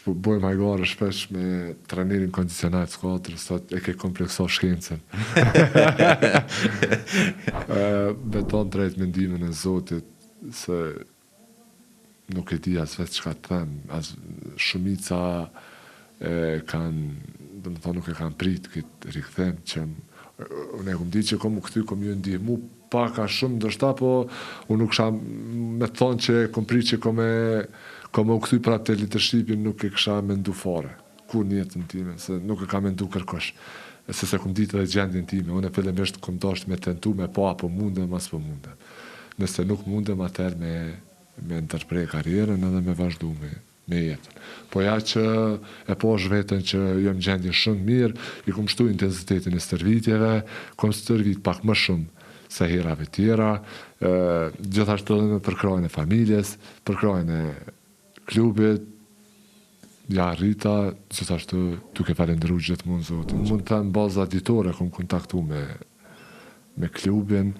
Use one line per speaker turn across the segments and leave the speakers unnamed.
bojmë hajgare shpesh me trajnerin kondicional të skuadrës, sot e ke komplekso shkencën. Beton drejt mendimin e Zotit se nuk e di as vetë çka të them, as shumica do të thonë nuk e kanë prit këtë rikthem që unë e kom di që kom u kthy, kom ju ndihmu pak a shumë ndoshta, po unë nuk kisha me thonë që kom prit që kom u kthy prapë te leadershipi, nuk e kisha mendu fare. Kur në jetën time, se nuk e kam mendu kërkosh. Se kom ditë edhe gjendjen time, unë fillimisht kom dashur me tentu me po apo mundem as po mundem. Nëse nuk mundem atëherë me ndërprej karrierën edhe me vazhdu me jetën. Po ja që e posh veten që jam gjendje shumë mirë, i kom shtu intensitetin e stërvitjeve, kom stërvit pak më shumë se herave tjera, gjithashtu edhe për krajën e familjes, për krajën e klubit, ja rrita, gjithashtu duke falendëruar gjithmonë Zotin. Mund të them baza ditore kom kontaktu me klubin,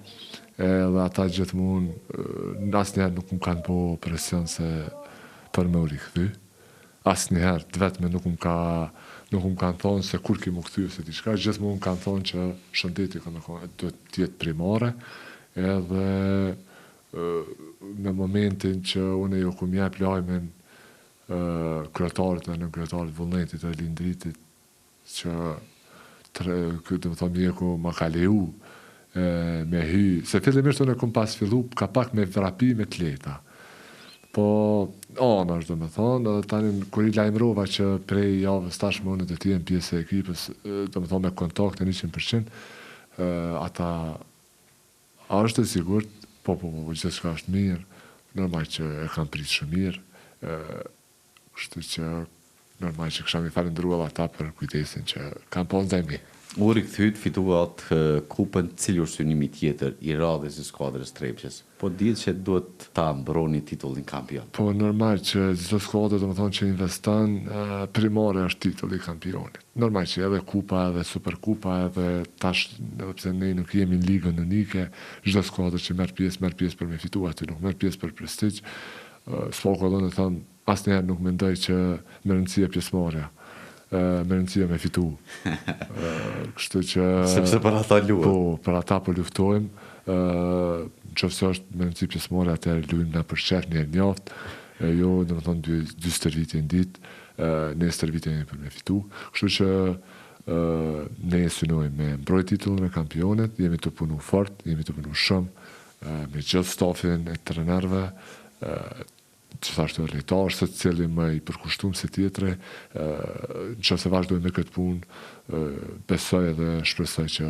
edhe ata gjithmonë asnjëherë nuk më kanë po presion se për me u rikthy. Asnjëherë të vetme nuk më kanë thonë se kur ki mu kthy se diçka, gjithmonë kanë thonë që shëndeti duhet të jetë primare, edhe në momentin që unë jo kum jep lajmin kryetarit dhe në kryetarit vullnetit e lindritit që këtë më thonë mjeku ma ka leju me hy, se fillimisht unë e kum pas fillu ka pak me vrapi me kleta. Po, është do me thonë, tani kur i lajmërova që prej javës tashmë unë do të jem pjesë e ekipës, do me thonë me kontakt e 100%, ata, a është e sigurt, po, gjithë shka është mirë, normal që e kam pritë shumë mirë, kështu që normal që kësham i falendëruar ata për kujdesin që kam pas ndaj mi.
U rikthyt, fituat kupën, cili është synimi tjetër i radhës së skuadrës Trepqes. Po dihet që duhet ta mbroni titullin kampion.
Po normal që çdo skuadër do të thonë që investon, primare është titulli i kampionit. Normal që edhe kupa, edhe superkupa, edhe tash edhe pse ne nuk jemi në ligën unike, çdo skuadër që merr pjesë për me fituar, aty nuk merr pjesë për prestigj. S'po do të thonë asnjëherë nuk mendoj që më rëndësia pjesëmarrja. Me rëndësia me fitu. Kështu që...
Sepse për ata luajmë.
Po, për ata po luftojmë. Nëse është me rëndësi pjesëmarrja, atëherë luajmë na për shef një njoft. Jo, do të thonë dy stërvitje në ditë, ne stërvitje për me fitu. Kështu që ne synojmë me mbrojtje titullin e kampionit, jemi të punu fort, jemi të punu shumë, me gjithë stafin e trenerëve, gjithashtu e lejtarë, se cili më i përkushtum se tjetëre, nëse vazhdojmë me këtë punë, besoj edhe shpresoj që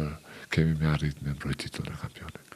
kemi me arrit me mbrojtje titullin e kampionit.